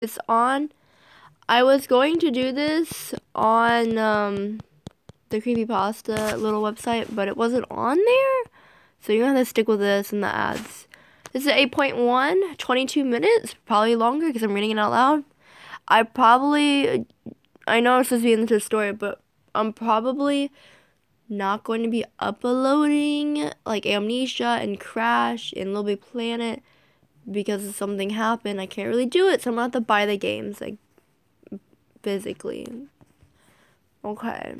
It's on. I was going to do this on the creepypasta little website, but it wasn't on there. So you're gonna have to stick with this and the ads. This is 8.1, 22 minutes, probably longer because I'm reading it out loud. I know it's supposed to be in the story, but I'm probably not going to be uploading like Amnesia and Crash and Little Big Planet because something happened. I can't really do it, so I'm gonna have to buy the games like physically. Okay.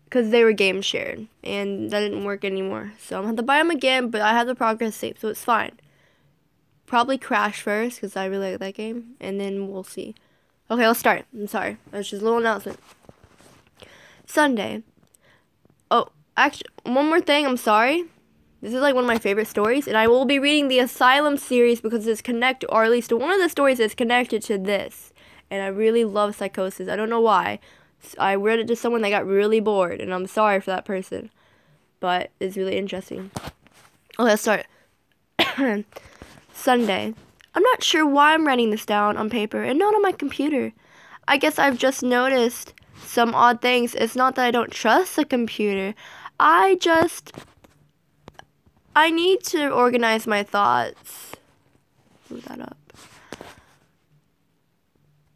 Because they were game shared and that didn't work anymore. So I'm gonna have to buy them again, but I have the progress saved, so it's fine. Probably Crash first because I really like that game, and then we'll see. Okay, let's start. I'm sorry. That's just a little announcement. Sunday. Oh, actually, one more thing. I'm sorry. This is like one of my favorite stories, and I will be reading the Asylum series because it's connected, or at least one of the stories is connected to this. And I really love Psychosis. I don't know why. I read it to someone that got really bored, and I'm sorry for that person. But it's really interesting. Okay, let's start. Sunday. I'm not sure why I'm writing this down on paper and not on my computer. I guess I've just noticed some odd things. It's not that I don't trust the computer. I need to organize my thoughts. Move that up.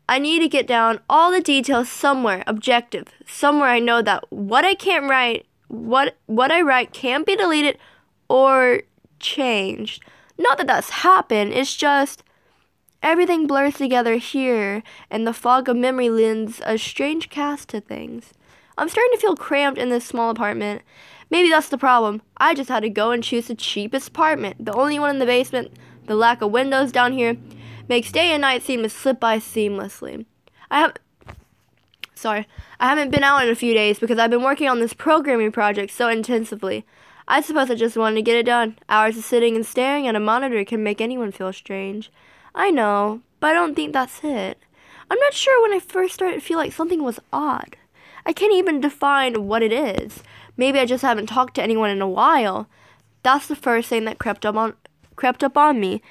I need to get down all the details somewhere, objective. Somewhere I know that what I can't write, what I write can't be deleted or changed. Not that that's happened, it's just everything blurs together here, and the fog of memory lends a strange cast to things. I'm starting to feel cramped in this small apartment. Maybe that's the problem. I just had to go and choose the cheapest apartment, the only one in the basement. The lack of windows down here makes day and night seem to slip by seamlessly. I haven't been out in a few days because I've been working on this programming project so intensively. I suppose I just wanted to get it done. Hours of sitting and staring at a monitor can make anyone feel strange. I know, but I don't think that's it. I'm not sure when I first started to feel like something was odd. I can't even define what it is. Maybe I just haven't talked to anyone in a while. That's the first thing that crept up on me.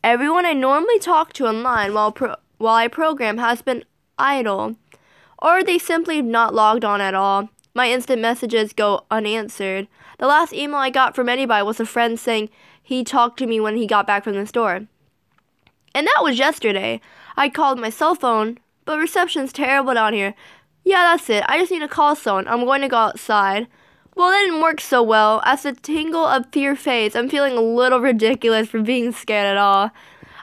Everyone I normally talk to online while I program has been idle, or they simply have not logged on at all. My instant messages go unanswered. The last email I got from anybody was a friend saying he talked to me when he got back from the store. And that was yesterday. I called my cell phone, but reception's terrible down here. Yeah, that's it. I just need to call someone. I'm going to go outside. Well, that didn't work so well. As the tingle of fear fades, I'm feeling a little ridiculous for being scared at all.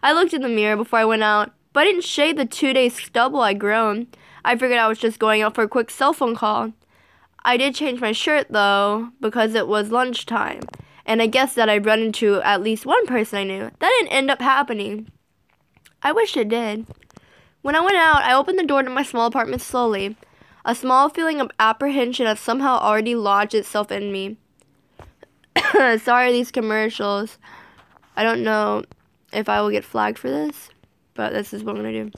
I looked in the mirror before I went out, but I didn't shave the 2-day stubble I'd grown. I figured I was just going out for a quick cell phone call. I did change my shirt, though, because it was lunchtime, and I guessed that I'd run into at least one person I knew. That didn't end up happening. I wish it did. When I went out, I opened the door to my small apartment slowly. A small feeling of apprehension had somehow already lodged itself in me. Sorry, these commercials. I don't know if I will get flagged for this, but this is what I'm gonna do.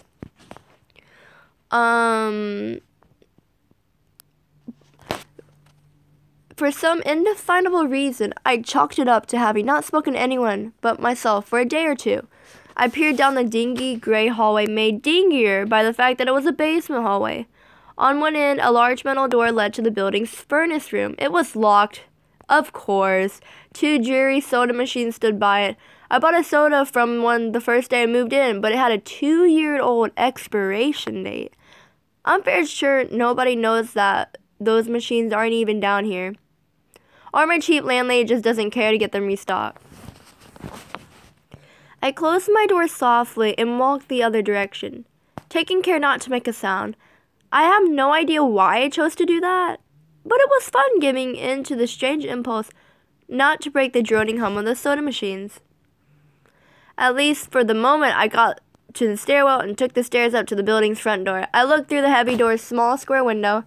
For some indefinable reason, I chalked it up to having not spoken to anyone but myself for a day or two. I peered down the dingy gray hallway, made dingier by the fact that it was a basement hallway. On one end, a large metal door led to the building's furnace room. It was locked. Of course. 2 dreary soda machines stood by it. I bought a soda from one the first day I moved in, but it had a 2-year-old expiration date. I'm fairly sure nobody knows that those machines aren't even down here. Or my cheap landlady just doesn't care to get them restocked. I closed my door softly and walked the other direction, taking care not to make a sound. I have no idea why I chose to do that, but it was fun giving in to the strange impulse not to break the droning hum of the soda machines. At least for the moment, I got to the stairwell and took the stairs up to the building's front door. I looked through the heavy door's small square window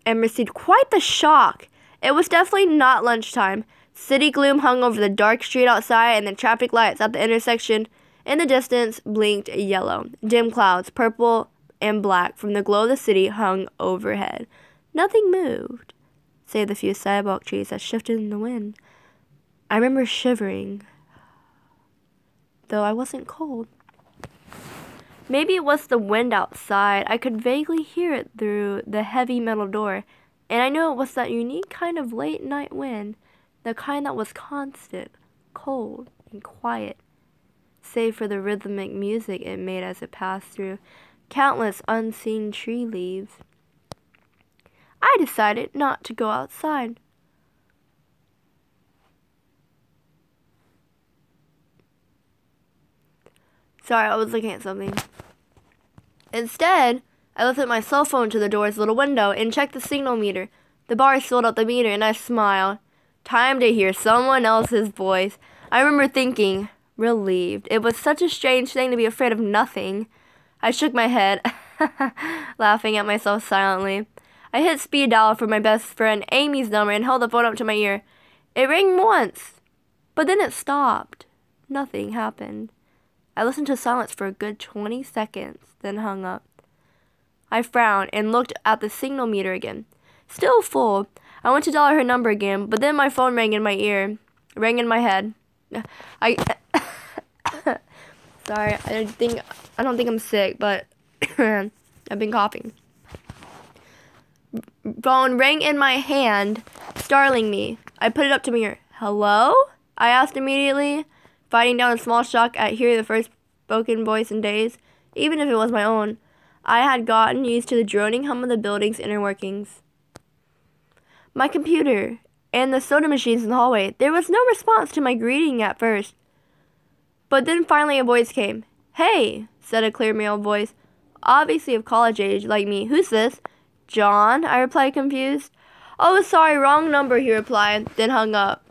and received quite the shock. It was definitely not lunchtime. City gloom hung over the dark street outside, and the traffic lights at the intersection in the distance blinked yellow. Dim clouds, purple and black, from the glow of the city hung overhead. Nothing moved, save the few sidewalk trees that shifted in the wind. I remember shivering. though I wasn't cold. Maybe it was the wind outside. I could vaguely hear it through the heavy metal door, and I knew it was that unique kind of late night wind, the kind that was constant, cold, and quiet, save for the rhythmic music it made as it passed through countless unseen tree leaves. I decided not to go outside. Sorry, I was looking at something. Instead, I lifted my cell phone to the door's little window and checked the signal meter. The bars filled up the meter, and I smiled. Time to hear someone else's voice. I remember thinking, relieved. It was such a strange thing to be afraid of nothing. I shook my head, laughing at myself silently. I hit speed dial for my best friend Amy's number and held the phone up to my ear. It rang once, but then it stopped. Nothing happened. I listened to silence for a good 20 seconds, then hung up. I frowned and looked at the signal meter again. Still full. I went to dial her number again, but then my phone rang in my ear. Rang in my head. Sorry, I don't think I'm sick, but I've been coughing. Phone rang in my hand, startling me. I put it up to my ear. Hello? I asked immediately, fighting down a small shock at hearing the first spoken voice in days. Even if it was my own, I had gotten used to the droning hum of the building's inner workings. My computer and the soda machines in the hallway. There was no response to my greeting at first. But then finally a voice came. Hey, said a clear male voice, obviously of college age like me. Who's this? John, I replied confused. Oh, sorry, wrong number, he replied, then hung up.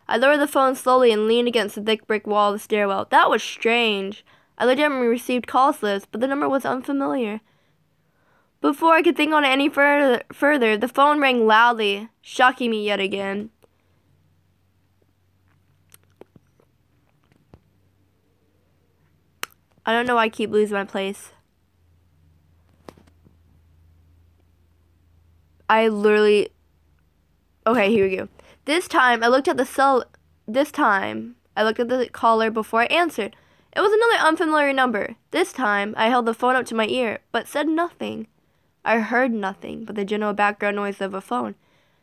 I lowered the phone slowly and leaned against the thick brick wall of the stairwell. That was strange. I legitimately received call slips, but the number was unfamiliar. Before I could think on it any further, the phone rang loudly, shocking me yet again. I don't know why I keep losing my place. Okay, here we go. This time, I looked at the caller before I answered. It was another unfamiliar number. This time, I held the phone up to my ear, but said nothing. I heard nothing but the general background noise of a phone.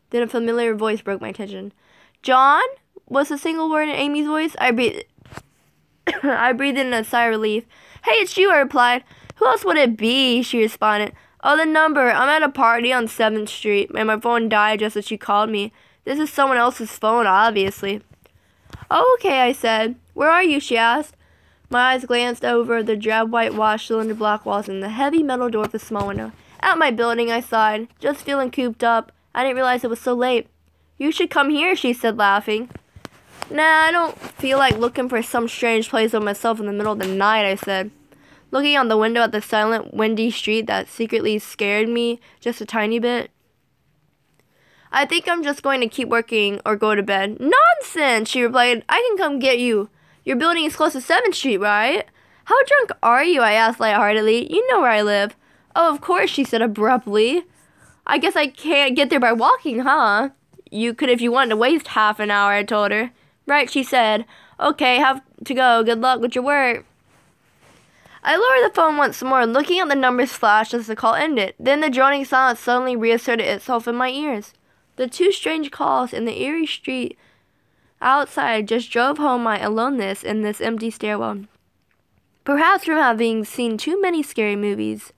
Then a familiar voice broke my attention. John? Was a single word in Amy's voice. I breathed in a sigh of relief. Hey, it's you, I replied. Who else would it be? She responded. Oh, the number. I'm at a party on 7th Street, and my phone died just as she called me. This is someone else's phone, obviously. Oh, okay, I said. Where are you? She asked. My eyes glanced over the drab whitewashed cylinder block walls and the heavy metal door of the small window. At my building, I sighed, just feeling cooped up. I didn't realize it was so late. You should come here, she said, laughing. Nah, I don't feel like looking for some strange place of myself in the middle of the night, I said, looking out the window at the silent, windy street that secretly scared me just a tiny bit. I think I'm just going to keep working or go to bed. Nonsense, she replied. I can come get you. Your building is close to 7th Street, right? How drunk are you? I asked lightheartedly. You know where I live. Oh, of course, she said abruptly. I guess I can't get there by walking, huh? You could if you wanted to waste half an hour, I told her. Right, she said. Okay, have to go. Good luck with your work. I lowered the phone once more, looking at the numbers flash as the call ended. Then the droning silence suddenly reasserted itself in my ears. The two strange calls in the eerie street outside just drove home my aloneness in this empty stairwell. Perhaps from having seen too many scary movies,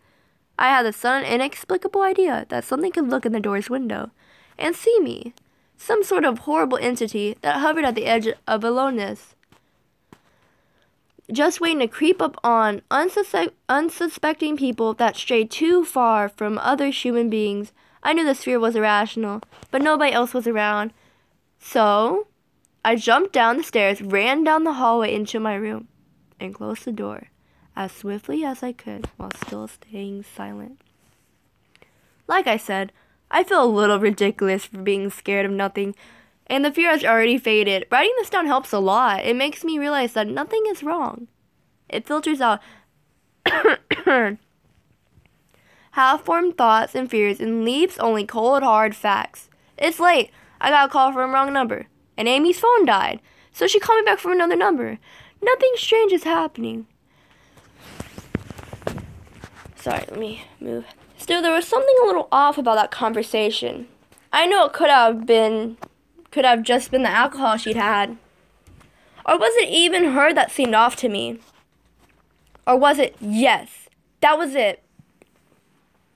I had the sudden inexplicable idea that something could look in the door's window and see me, some sort of horrible entity that hovered at the edge of aloneness, just waiting to creep up on unsuspecting people that strayed too far from other human beings. I knew this fear was irrational, but nobody else was around. So, I jumped down the stairs, ran down the hallway into my room, and closed the door as swiftly as I could while still staying silent. Like I said, I feel a little ridiculous for being scared of nothing, and the fear has already faded. Writing this down helps a lot. It makes me realize that nothing is wrong. It filters out half-formed thoughts and fears and leaves only cold, hard facts. It's late. I got a call from a wrong number, and Amy's phone died, so she called me back from another number. Nothing strange is happening. Sorry, let me move. Still, there was something a little off about that conversation. I know it could have just been the alcohol she'd had. Or was it even her that seemed off to me? Or was it, yes, that was it.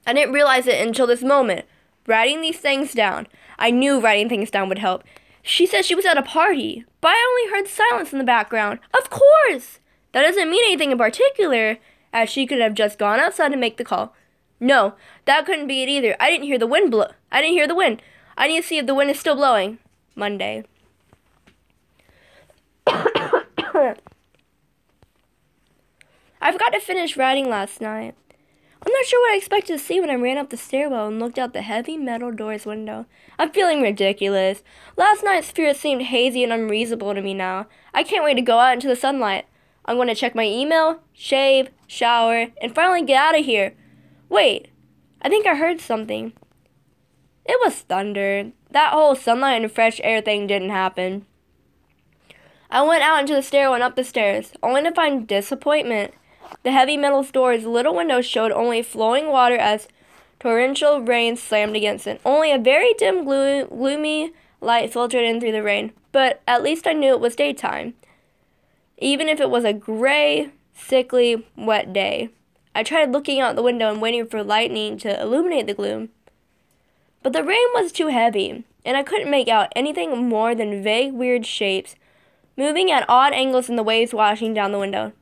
I didn't realize it until this moment. Writing these things down. I knew writing things down would help. She said she was at a party, but I only heard silence in the background. Of course! That doesn't mean anything in particular, as she could have just gone outside to make the call. No, that couldn't be it either. I didn't hear the wind blow. I didn't hear the wind. I need to see if the wind is still blowing. Monday. I forgot to finish writing last night. I'm not sure what I expected to see when I ran up the stairwell and looked out the heavy metal door's window. I'm feeling ridiculous. Last night's spirit seemed hazy and unreasonable to me now. I can't wait to go out into the sunlight. I'm going to check my email, shave, shower, and finally get out of here. Wait, I think I heard something. It was thunder. That whole sunlight and fresh air thing didn't happen. I went out into the stairwell and up the stairs, only to find disappointment. The heavy metal door's little window showed only flowing water as torrential rain slammed against it. Only a very dim, gloomy light filtered in through the rain, but at least I knew it was daytime, even if it was a gray, sickly, wet day. I tried looking out the window and waiting for lightning to illuminate the gloom, but the rain was too heavy, and I couldn't make out anything more than vague, weird shapes moving at odd angles in the waves washing down the window.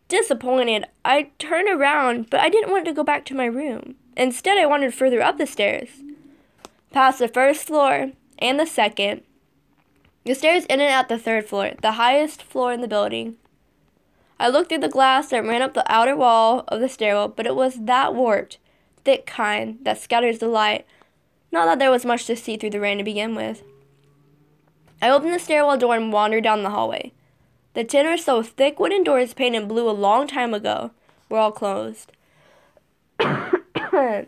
Disappointed, I turned around, but I didn't want to go back to my room. Instead, I wandered further up the stairs, past the first floor and the second. The stairs ended at the third floor, the highest floor in the building. I looked through the glass that ran up the outer wall of the stairwell, but it was that warped, thick kind that scatters the light. Not that there was much to see through the rain to begin with. I opened the stairwell door and wandered down the hallway. The 10 or so thick wooden doors painted blue a long time ago were all closed. I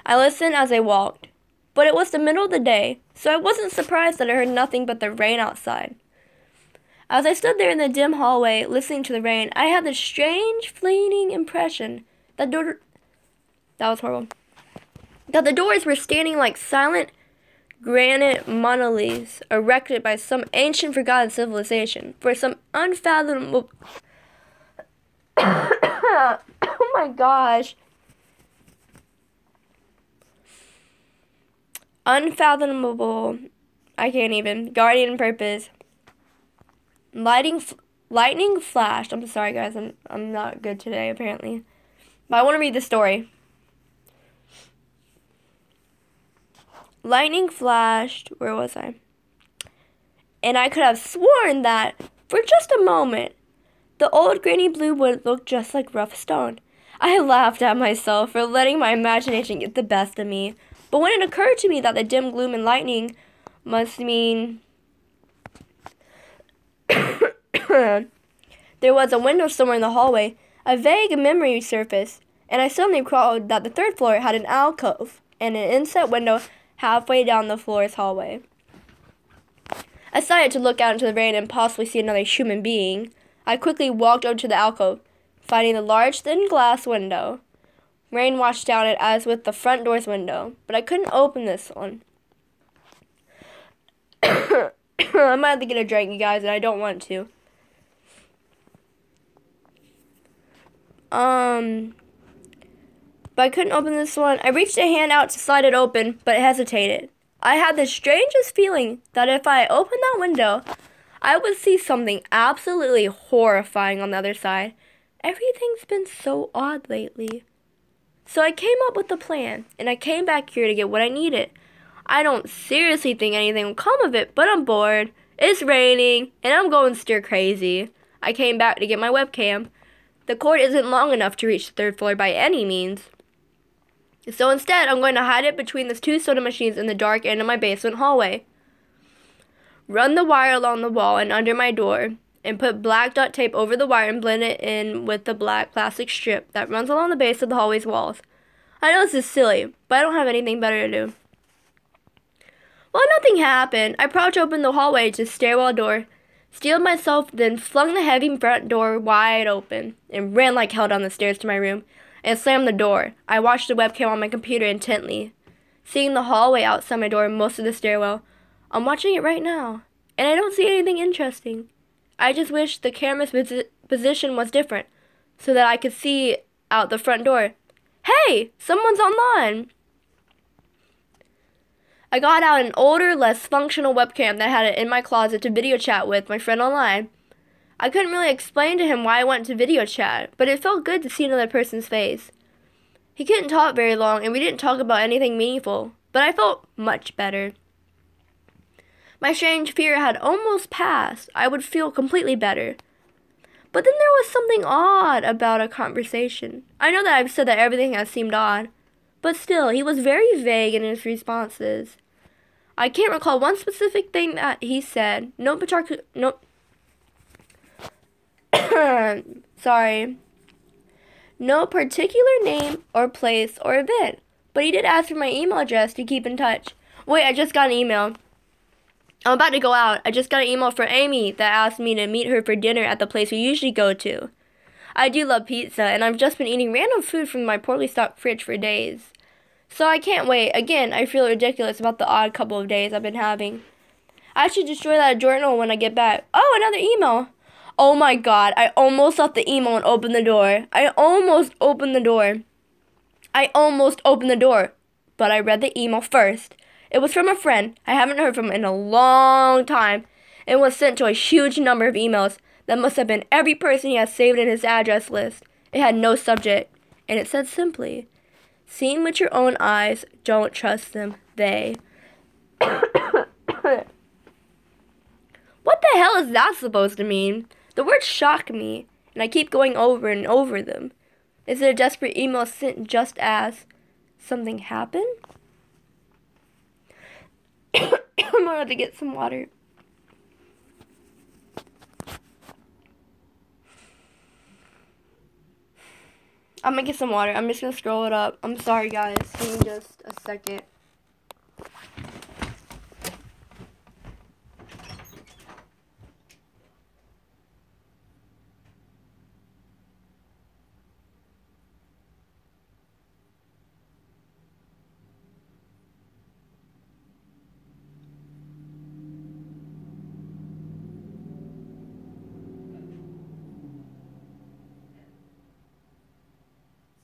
listened as I walked, but it was the middle of the day, so I wasn't surprised that I heard nothing but the rain outside. As I stood there in the dim hallway, listening to the rain, I had this strange, fleeting impression that that the doors were standing like silent granite monoliths erected by some ancient forgotten civilization for some unfathomable oh my gosh. Unfathomable, I can't even, guardian purpose. Lightning flashed. I'm sorry guys, I'm not good today apparently. But I want to read the story. Lightning flashed, where was I? And I could have sworn that, for just a moment, the old grainy blue wood looked just like rough stone. I laughed at myself for letting my imagination get the best of me. But when it occurred to me that the dim gloom and lightning must mean there was a window somewhere in the hallway, a vague memory surfaced, and I suddenly recalled that the third floor had an alcove and an inset window halfway down the floor's hallway. I decided to look out into the rain and possibly see another human being. I quickly walked over to the alcove, finding the large thin glass window. Rain washed down it as with the front door's window, but I couldn't open this one. I might have to get a drink, you guys, and I don't want to. But I couldn't open this one. I reached a hand out to slide it open, but it hesitated. I had the strangest feeling that if I opened that window, I would see something absolutely horrifying on the other side. Everything's been so odd lately. So I came up with a plan, and I came back here to get what I needed. I don't seriously think anything will come of it, but I'm bored. It's raining, and I'm going stir crazy. I came back to get my webcam. The cord isn't long enough to reach the third floor by any means. So instead, I'm going to hide it between the two soda machines in the dark end of my basement hallway. Run the wire along the wall and under my door, and put black duct tape over the wire and blend it in with the black plastic strip that runs along the base of the hallway's walls. I know this is silly, but I don't have anything better to do. Well, nothing happened. I crouched open the hallway to stairwell door, steeled myself, then flung the heavy front door wide open, and ran like hell down the stairs to my room, and slammed the door. I watched the webcam on my computer intently, seeing the hallway outside my door and most of the stairwell. I'm watching it right now, and I don't see anything interesting. I just wish the camera's position was different, so that I could see out the front door. Hey, someone's online! I got out an older, less functional webcam that I had it in my closet to video chat with my friend online. I couldn't really explain to him why I went to video chat, but it felt good to see another person's face. He couldn't talk very long, and we didn't talk about anything meaningful, but I felt much better. My strange fear had almost passed. I would feel completely better. But then there was something odd about a conversation. I know that I've said that everything has seemed odd, but still, he was very vague in his responses. I can't recall one specific thing that he said. Sorry. No particular name or place or event, but he did ask for my email address to keep in touch. Wait, I just got an email. I'm about to go out. I just got an email from Amy that asked me to meet her for dinner at the place we usually go to. I do love pizza, and I've just been eating random food from my poorly stocked fridge for days. So I can't wait. Again, I feel ridiculous about the odd couple of days I've been having. I should destroy that journal when I get back. Oh, another email. Oh my god, I almost left the email and opened the door. I almost opened the door, but I read the email first. It was from a friend I haven't heard from in a long time, and was sent to a huge number of emails that must have been every person he has saved in his address list. It had no subject, and it said simply, "Seen with your own eyes, don't trust them, they." What the hell is that supposed to mean? The words shock me, and I keep going over and over them. Is it a desperate email sent just as something happened? I'm gonna have to get some water. I'm gonna get some water. I'm just gonna scroll it up. I'm sorry, guys. Give me just a second.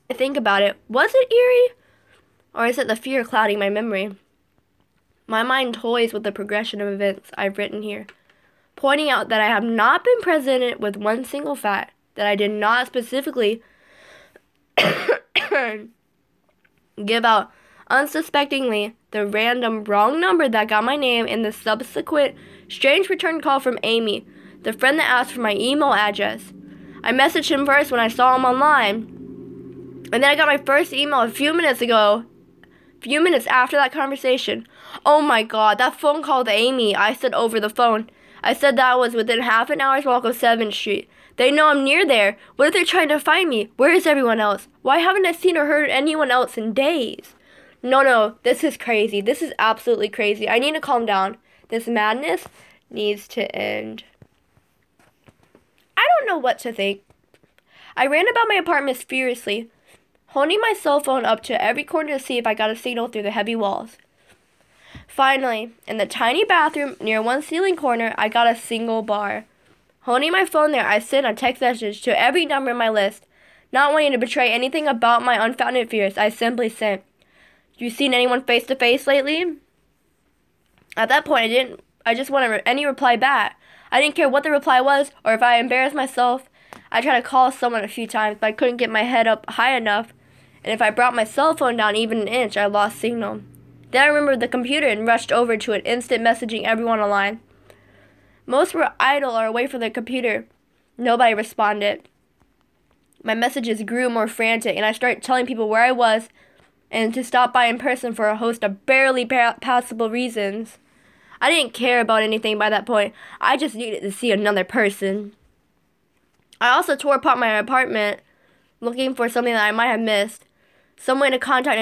Think about it. Was it eerie? Or is it the fear clouding my memory? My mind toys with the progression of events I've written here, pointing out that I have not been presented with one single fact, that I did not specifically give out unsuspectingly the random wrong number that got my name in the subsequent strange return call from Amy, the friend that asked for my email address. I messaged him first when I saw him online, and then I got my first email a few minutes after that conversation. Oh my god, that phone call with Amy I said over the phone. I said that I was within half an hour's walk of 7th Street. They know I'm near there. What if they're trying to find me? Where is everyone else? Why haven't I seen or heard anyone else in days? No, this is crazy. This is absolutely crazy. I need to calm down. This madness needs to end. I don't know what to think. I ran about my apartment furiously, holding my cell phone up to every corner to see if I got a signal through the heavy walls. Finally, in the tiny bathroom near one ceiling corner, I got a single bar. Holding my phone there, I sent a text message to every number in my list. Not wanting to betray anything about my unfounded fears, I simply sent, "You seen anyone face to face lately?" At that point, I just wanted any reply back. I didn't care what the reply was, or if I embarrassed myself. I tried to call someone a few times, but I couldn't get my head up high enough, and if I brought my cell phone down even an inch, I lost signal. Then I remembered the computer and rushed over to it, instant messaging everyone online. Most were idle or away from their computer. Nobody responded. My messages grew more frantic, and I started telling people where I was and to stop by in person for a host of barely passable reasons. I didn't care about anything by that point. I just needed to see another person. I also tore apart my apartment, looking for something that I might have missed. some way to contact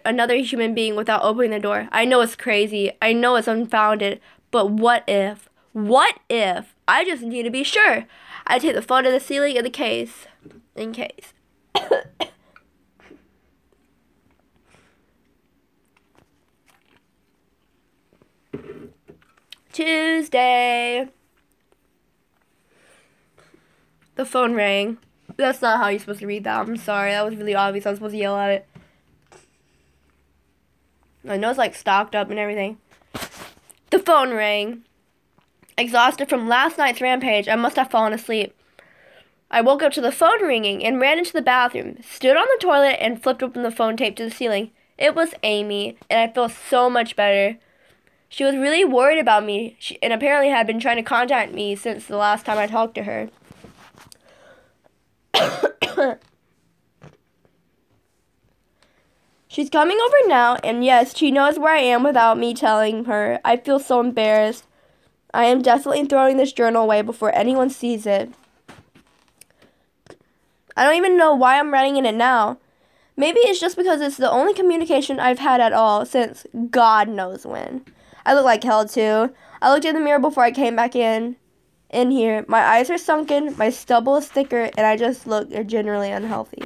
another human being without opening the door. I know it's crazy. I know it's unfounded. But what if? What if? I just need to be sure. I take the phone to the ceiling in the case. In case. Tuesday. The phone rang. That's not how you're supposed to read that. I'm sorry. That was really obvious. I was supposed to yell at it. I know it's like stocked up and everything. The phone rang. Exhausted from last night's rampage, I must have fallen asleep. I woke up to the phone ringing and ran into the bathroom, stood on the toilet, and flipped open the phone taped to the ceiling. It was Amy, and I feel so much better. She was really worried about me, and apparently had been trying to contact me since the last time I talked to her. She's coming over now, and yes, she knows where I am without me telling her. I feel so embarrassed. I am definitely throwing this journal away before anyone sees it. I don't even know why I'm writing in it now. Maybe it's just because it's the only communication I've had at all since God knows when. I look like hell too. I looked in the mirror before I came back in here. My eyes are sunken, my stubble is thicker, and I just look generally unhealthy.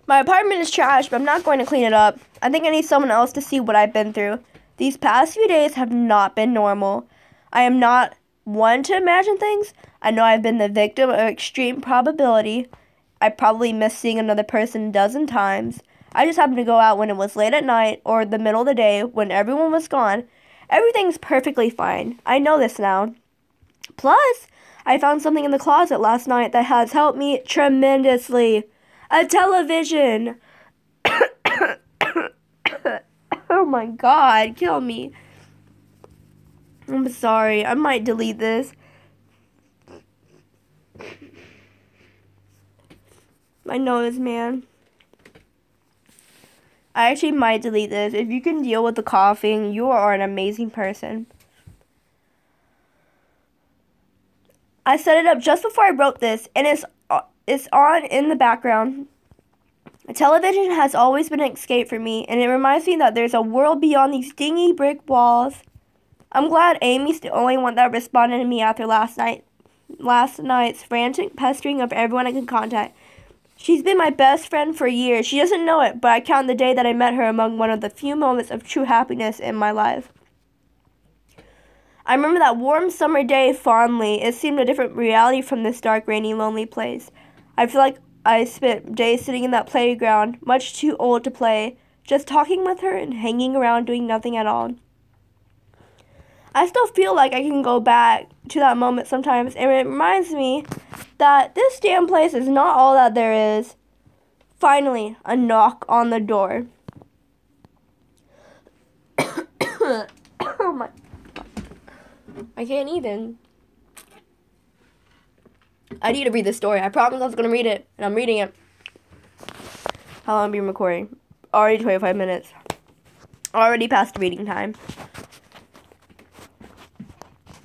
My apartment is trash, but I'm not going to clean it up. I think I need someone else to see what I've been through. These past few days have not been normal. I am not one to imagine things. I know I've been the victim of extreme probability. I probably missed seeing another person a dozen times. I just happened to go out when it was late at night or the middle of the day when everyone was gone. Everything's perfectly fine. I know this now. Plus, I found something in the closet last night that has helped me tremendously. A television. Oh my God, kill me. I'm sorry, I might delete this. My nose, man. I actually might delete this. If you can deal with the coughing, you are an amazing person. I set it up just before I wrote this, and it's on in the background. A television has always been an escape for me, and it reminds me that there's a world beyond these dingy brick walls. I'm glad Amy's the only one that responded to me after last night's frantic pestering of everyone I could contact. She's been my best friend for years. She doesn't know it, but I count the day that I met her among one of the few moments of true happiness in my life. I remember that warm summer day fondly. It seemed a different reality from this dark, rainy, lonely place. I feel like I spent days sitting in that playground, much too old to play, just talking with her and hanging around doing nothing at all. I still feel like I can go back to that moment sometimes, and it reminds me that this damn place is not all that there is. Finally, a knock on the door. Oh my... I can't even. I need to read this story. I promised I was going to read it, and I'm reading it. How long have I been recording? Already 25 minutes. Already past reading time.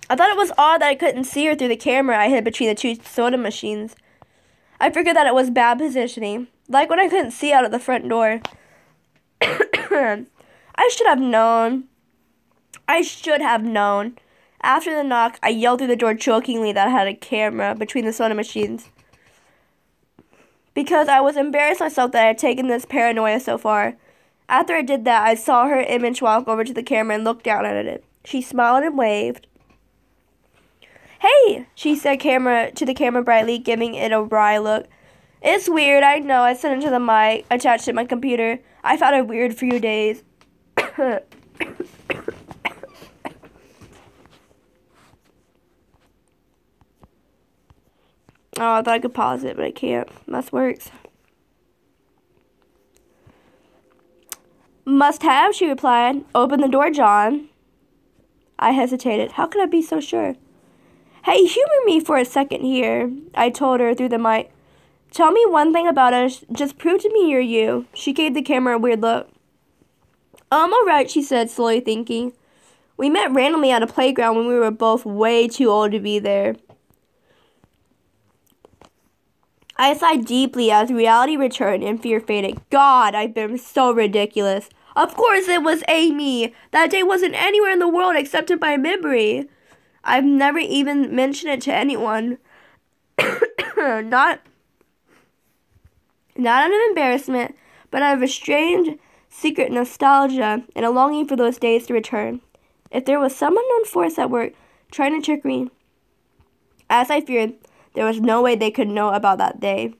I thought it was odd that I couldn't see her through the camera I hid between the two soda machines. I figured that it was bad positioning, like when I couldn't see out of the front door. I should have known. After the knock, I yelled through the door jokingly that I had a camera between the soda machines. Because I was embarrassed myself that I had taken this paranoia so far. After I did that, I saw her image walk over to the camera and look down at it. She smiled and waved. "Hey," she said to the camera brightly, giving it a wry look. "It's weird, I know. I sent it to the mic, attached to my computer. I found it weird for a few days." Oh, I thought I could pause it, but I can't. That works. "Must have," she replied. "Open the door, John." I hesitated. How could I be so sure? "Hey, humor me for a second here," I told her through the mic. "Tell me one thing about us. Just prove to me you're you." She gave the camera a weird look. Alright, she said, slowly thinking. We met randomly at a playground when we were both way too old to be there. I sighed deeply as reality returned and fear faded. God, I've been so ridiculous. Of course it was Amy. That day wasn't anywhere in the world except in my memory. I've never even mentioned it to anyone. Not out of embarrassment, but out of a strange, secret nostalgia and a longing for those days to return. If there was some unknown force at work trying to trick me, as I feared, there was no way they could know about that day.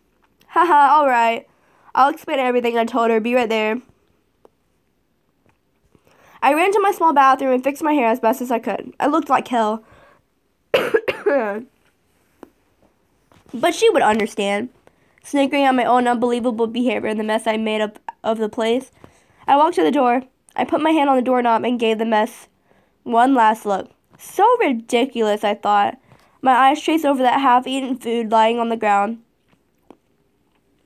Haha, alright. I'll explain everything, I told her. Be right there. I ran to my small bathroom and fixed my hair as best as I could. I looked like hell. But she would understand. Snickering at my own unbelievable behavior and the mess I made up of the place. I walked to the door. I put my hand on the doorknob and gave the mess one last look. So ridiculous, I thought. My eyes traced over that half-eaten food lying on the ground,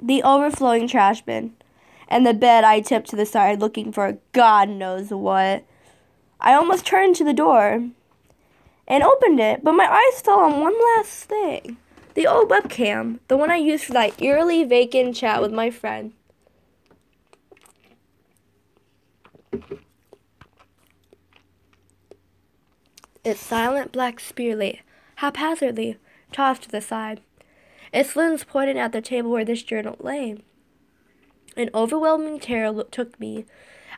the overflowing trash bin, and the bed I tipped to the side looking for God knows what. I almost turned to the door and opened it, but my eyes fell on one last thing. The old webcam, the one I used for that eerily vacant chat with my friend. Its silent black spear lay haphazardly tossed to the side, its lens pointed at the table where this journal lay. An overwhelming terror took me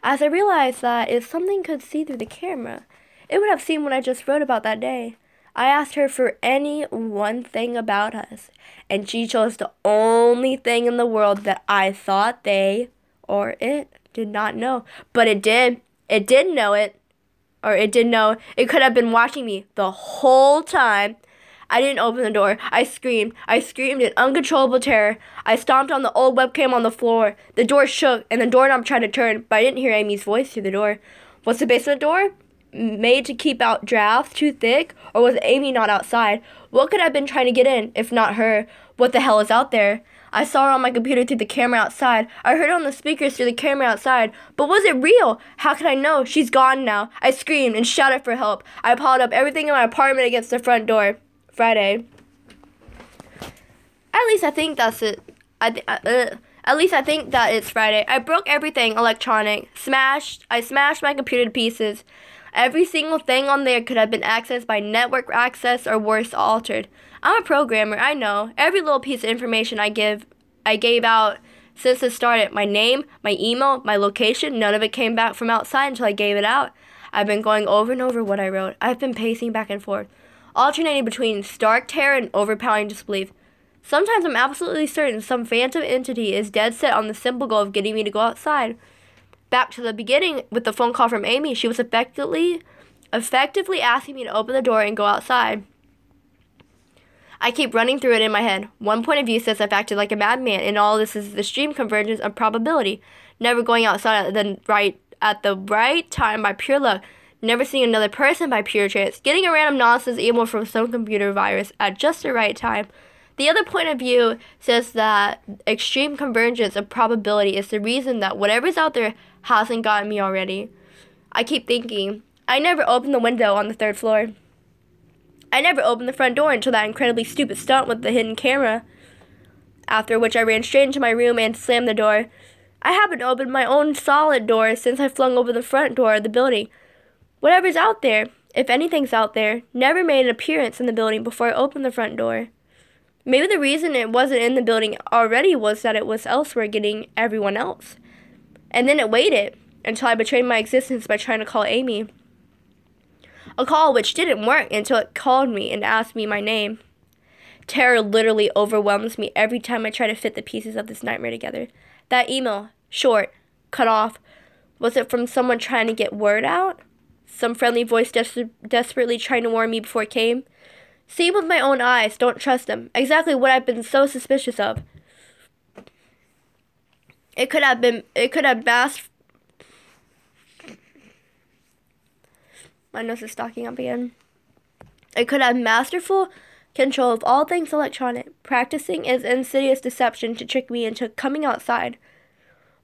as I realized that if something could see through the camera, it would have seen what I just wrote about that day. I asked her for any one thing about us, and she chose the only thing in the world that I thought they, or it, did not know. But it did. It did know it. Or it did know. It could have been watching me the whole time. I didn't open the door. I screamed. I screamed in uncontrollable terror. I stomped on the old webcam on the floor. The door shook, and the doorknob tried to turn, but I didn't hear Amy's voice through the door. Was the basement door made to keep out drafts too thick, or was Amy not outside? What could I have been trying to get in, if not her? What the hell is out there? I saw her on my computer through the camera outside. I heard her on the speakers through the camera outside. But was it real? How could I know? She's gone now. I screamed and shouted for help. I piled up everything in my apartment against the front door. Friday. At least I think that's it. At least I think that it's Friday. I broke everything electronic. I smashed my computer to pieces. Every single thing on there could have been accessed by network access or worse, altered. I'm a programmer, I know. Every little piece of information I gave out since it started. My name, my email, my location, none of it came back from outside until I gave it out. I've been going over and over what I wrote. I've been pacing back and forth, alternating between stark terror and overpowering disbelief. Sometimes I'm absolutely certain some phantom entity is dead set on the simple goal of getting me to go outside. Back to the beginning with the phone call from Amy, she was effectively asking me to open the door and go outside. I keep running through it in my head. One point of view says I've acted like a madman, and all this is the extreme convergence of probability. Never going outside at the right time by pure luck. Never seeing another person by pure chance. Getting a random nonsense email from some computer virus at just the right time. The other point of view says that extreme convergence of probability is the reason that whatever's out there hasn't gotten me already. I keep thinking, I never opened the window on the 3rd floor. I never opened the front door until that incredibly stupid stunt with the hidden camera. After which I ran straight into my room and slammed the door. I haven't opened my own solid door since I flung open the front door of the building. Whatever's out there, if anything's out there, never made an appearance in the building before I opened the front door. Maybe the reason it wasn't in the building already was that it was elsewhere getting everyone else. And then it waited until I betrayed my existence by trying to call Amy. A call which didn't work until it called me and asked me my name. Terror literally overwhelms me every time I try to fit the pieces of this nightmare together. That email, short, cut off, was it from someone trying to get word out? Some friendly voice desperately trying to warn me before it came? See with my own eyes, don't trust them. Exactly what I've been so suspicious of. It could have masked. My nose is stocking up again. It could have masterful control of all things electronic, practicing its insidious deception to trick me into coming outside.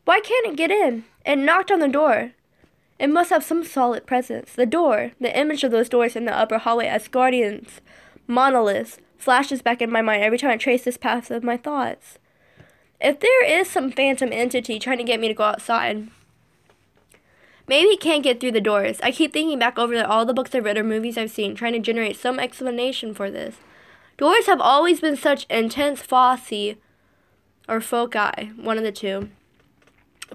Why can't it get in? It knocked on the door. It must have some solid presence. The door, the image of those doors in the upper hallway as guardians, monoliths, flashes back in my mind every time I trace this path of my thoughts. If there is some phantom entity trying to get me to go outside, maybe he can't get through the doors. I keep thinking back over all the books I've read or movies I've seen, trying to generate some explanation for this. Doors have always been such intense foci, or foci, one of the two.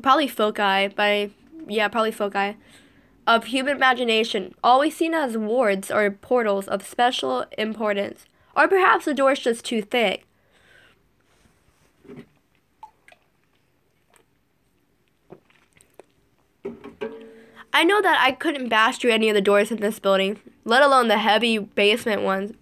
Probably foci, probably foci, of human imagination, always seen as wards or portals of special importance. Or perhaps the door's just too thick. I know that I couldn't bash through any of the doors in this building, let alone the heavy basement ones.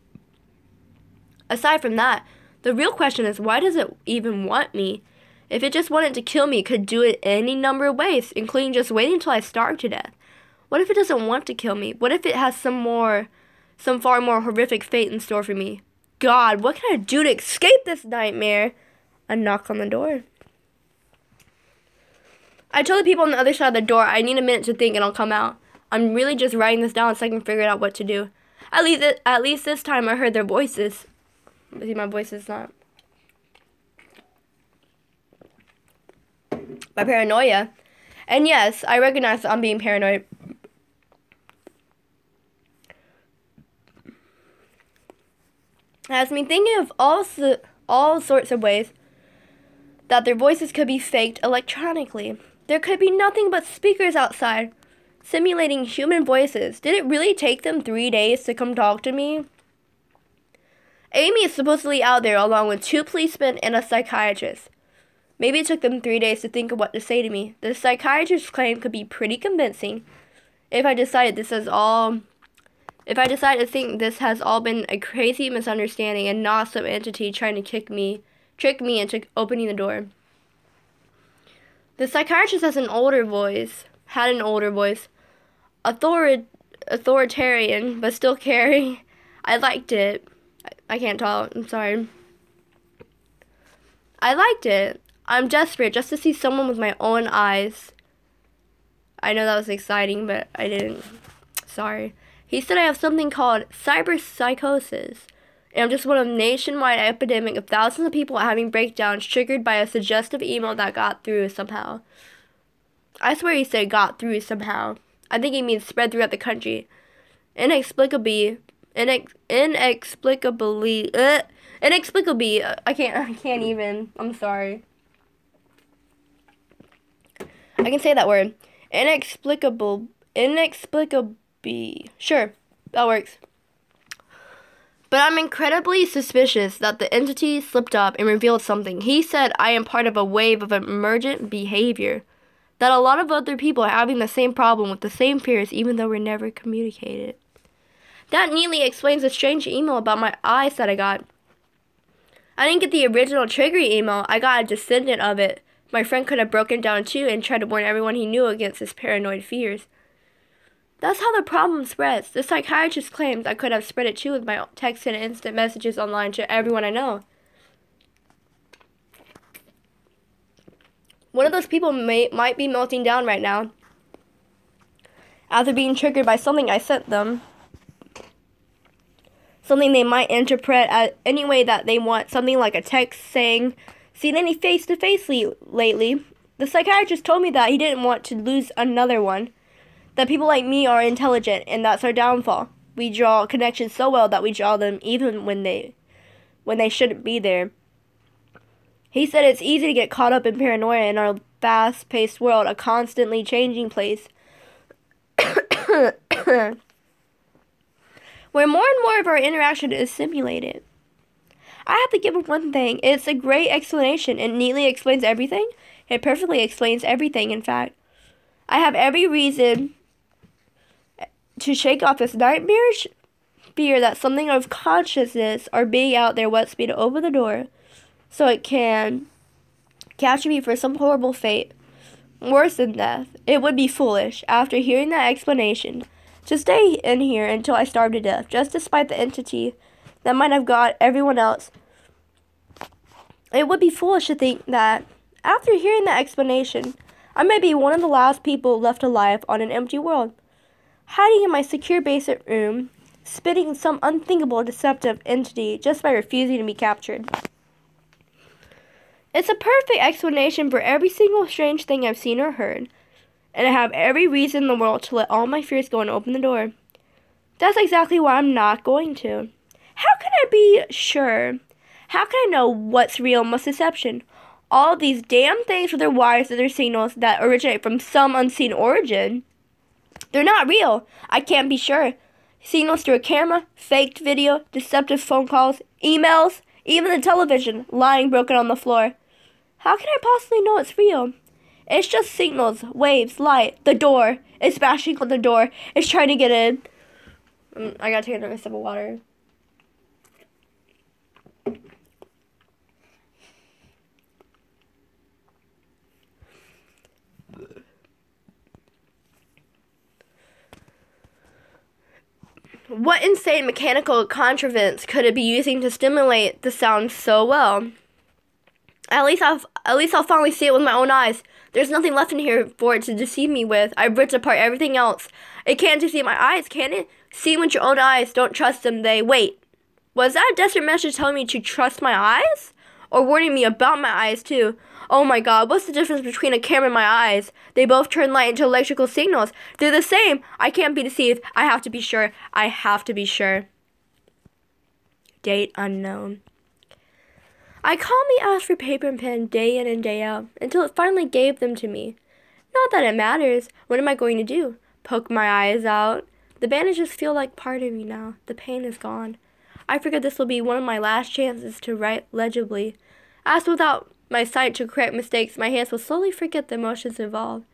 Aside from that, the real question is, why does it even want me? If it just wanted to kill me, it could do it any number of ways, including just waiting until I starve to death. What if it doesn't want to kill me? What if it has some far more horrific fate in store for me? God, what can I do to escape this nightmare? A knock on the door. I told the people on the other side of the door I need a minute to think and I'll come out. I'm really just writing this down so I can figure out what to do. At least this time I heard their voices. See, my voice is not. My paranoia. And yes, I recognize that I'm being paranoid. It has me thinking of all sorts of ways that their voices could be faked electronically. There could be nothing but speakers outside, simulating human voices. Did it really take them 3 days to come talk to me? Amy is supposedly out there along with 2 policemen and a psychiatrist. Maybe it took them 3 days to think of what to say to me. The psychiatrist's claim could be pretty convincing if I decide to think this has all been a crazy misunderstanding and not some entity trying to trick me into opening the door. The psychiatrist had an older voice, authoritarian, but still caring. I liked it. I can't talk, I'm sorry. I liked it. I'm desperate just to see someone with my own eyes. I know that was exciting, but I didn't. Sorry. He said I have something called psychosis. And I'm just one of a nationwide epidemic of thousands of people having breakdowns triggered by a suggestive email that got through somehow. I swear he said got through somehow. I think he means spread throughout the country. Inexplicably, I can't even, I'm sorry. I can say that word. Inexplicably. Sure, that works. But I'm incredibly suspicious that the entity slipped up and revealed something. He said I am part of a wave of emergent behavior. That a lot of other people are having the same problem with the same fears even though we're never communicated. That neatly explains the strange email about my eyes that I got. I didn't get the original trigger email. I got a descendant of it. My friend could have broken down too and tried to warn everyone he knew against his paranoid fears. That's how the problem spreads. The psychiatrist claims I could have spread it too with my text and instant messages online to everyone I know. One of those people might be melting down right now after being triggered by something I sent them. Something they might interpret any way that they want. Something like a text saying, "Seen any face-to-face lately?" The psychiatrist told me that he didn't want to lose another one. That people like me are intelligent, and that's our downfall. We draw connections so well that we draw them even when they shouldn't be there. He said it's easy to get caught up in paranoia in our fast-paced world, a constantly changing place. Where more and more of our interaction is simulated. I have to give him one thing. It's a great explanation. It neatly explains everything. It perfectly explains everything, in fact. I have every reason to shake off this nightmarish fear that something of consciousness or being out there wants me to open the door so it can capture me for some horrible fate. Worse than death. It would be foolish, after hearing that explanation, to stay in here until I starve to death, just despite the entity that might have got everyone else. It would be foolish to think that, after hearing that explanation, I might be one of the last people left alive on an empty world, hiding in my secure basement room, spitting some unthinkable deceptive entity just by refusing to be captured. It's a perfect explanation for every single strange thing I've seen or heard, and I have every reason in the world to let all my fears go and open the door. That's exactly why I'm not going to. How can I be sure? How can I know what's real and what's deception? All of these damn things with their wires and their signals that originate from some unseen origin. They're not real. I can't be sure. Signals through a camera, faked video, deceptive phone calls, emails, even the television lying broken on the floor. How can I possibly know it's real? It's just signals, waves, light, the door. It's bashing on the door. It's trying to get in. I gotta take another sip of water. What insane mechanical contrivance could it be using to stimulate the sound so well? At least I'll finally see it with my own eyes. There's nothing left in here for it to deceive me with. I've ripped apart everything else. It can't deceive my eyes, can it? See with your own eyes. Don't trust them. Wait. Was that a desperate message telling me to trust my eyes? Or warning me about my eyes, too? Oh my god, what's the difference between a camera and my eyes? They both turn light into electrical signals. They're the same. I can't be deceived. I have to be sure. I have to be sure. Date unknown. I calmly asked for paper and pen day in and day out until it finally gave them to me. Not that it matters. What am I going to do? Poke my eyes out? The bandages feel like part of me now. The pain is gone. I figure this will be one of my last chances to write legibly. Asked without my sight to correct mistakes, my hands will slowly forget the emotions involved.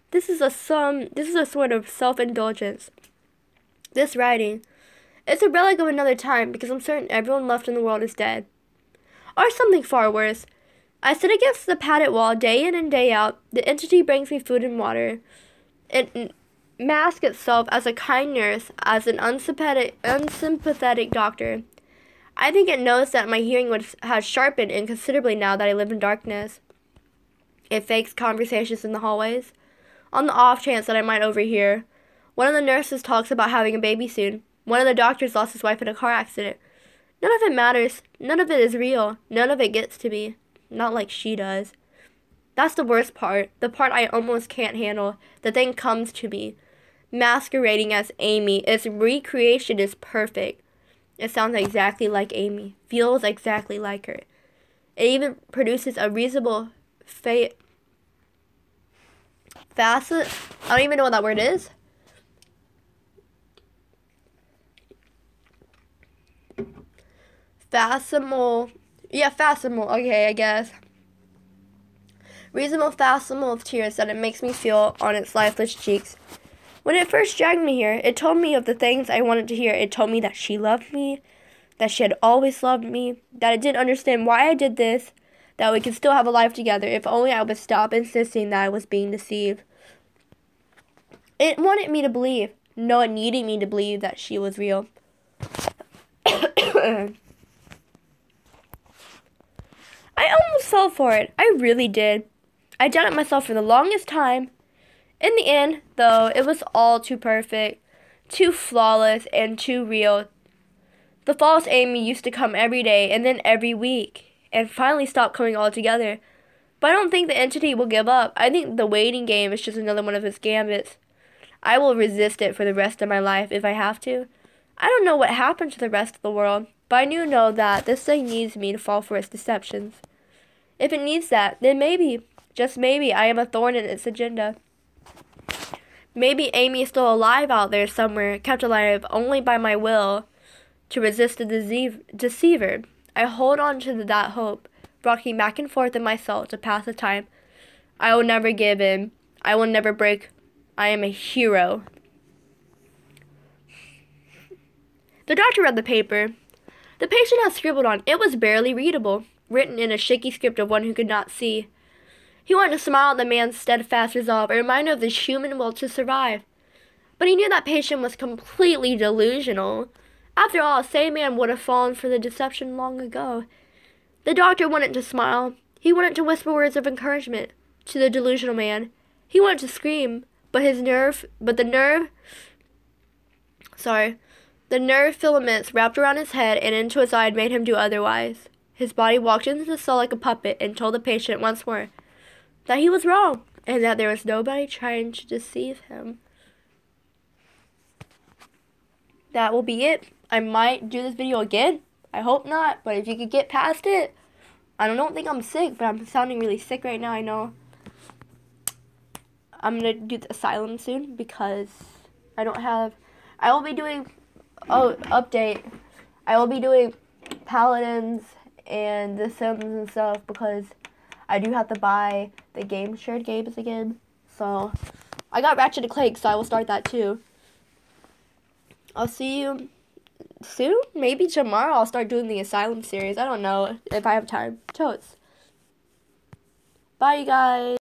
This is a sort of self-indulgence. This writing, it's a relic of another time because I'm certain everyone left in the world is dead. Or something far worse. I sit against the padded wall day in and day out. The entity brings me food and water. It masks itself as a kind nurse, as an unsympathetic doctor. I think it knows that my hearing has sharpened inconsiderably now that I live in darkness. It fakes conversations in the hallways, on the off chance that I might overhear. One of the nurses talks about having a baby soon. One of the doctors lost his wife in a car accident. None of it matters. None of it is real. None of it gets to me. Not like she does. That's the worst part. The part I almost can't handle. The thing comes to me. Masquerading as Amy. Its recreation is perfect. It sounds exactly like Amy. Feels exactly like her. It even produces a reasonable facet. I don't even know what that word is. Facsimile. Yeah, facsimile. Okay, I guess. Reasonable facsimile of tears that it makes me feel on its lifeless cheeks. When it first dragged me here, it told me of the things I wanted to hear. It told me that she loved me, that she had always loved me, that it didn't understand why I did this, that we could still have a life together if only I would stop insisting that I was being deceived. It wanted me to believe. No, it needed me to believe that she was real. I almost fell for it. I really did. I doubted myself for the longest time. In the end, though, it was all too perfect, too flawless, and too real. The false Amy used to come every day and then every week, and finally stopped coming altogether. But I don't think the entity will give up. I think the waiting game is just another one of its gambits. I will resist it for the rest of my life if I have to. I don't know what happened to the rest of the world, but I do know that this thing needs me to fall for its deceptions. If it needs that, then maybe, just maybe, I am a thorn in its agenda. Maybe Amy is still alive out there somewhere, kept alive only by my will to resist the deceiver. I hold on to that hope, rocking back and forth in my soul to pass the time. I will never give in. I will never break. I am a hero. The doctor read the paper. The patient had scribbled on. It was barely readable, written in a shaky script of one who could not see. He wanted to smile at the man's steadfast resolve, a reminder of the human will to survive. But he knew that patient was completely delusional. After all, a sane man would have fallen for the deception long ago. The doctor wanted to smile. He wanted to whisper words of encouragement to the delusional man. He wanted to scream, but the nerve filaments wrapped around his head and into his eye made him do otherwise. His body walked into the cell like a puppet and told the patient once more that he was wrong and that there was nobody trying to deceive him. That will be it. I might do this video again. I hope not, but if you could get past it. I don't think I'm sick, but I'm sounding really sick right now, I know. I'm going to do the asylum soon because I will be doing, update. I will be doing Paladins and The Sims and stuff because I do have to buy the shared games again. So, I got Ratchet & Clank, so I will start that too. I'll see you soon. Maybe tomorrow I'll start doing the Asylum series. I don't know if I have time. Totes. Bye, you guys.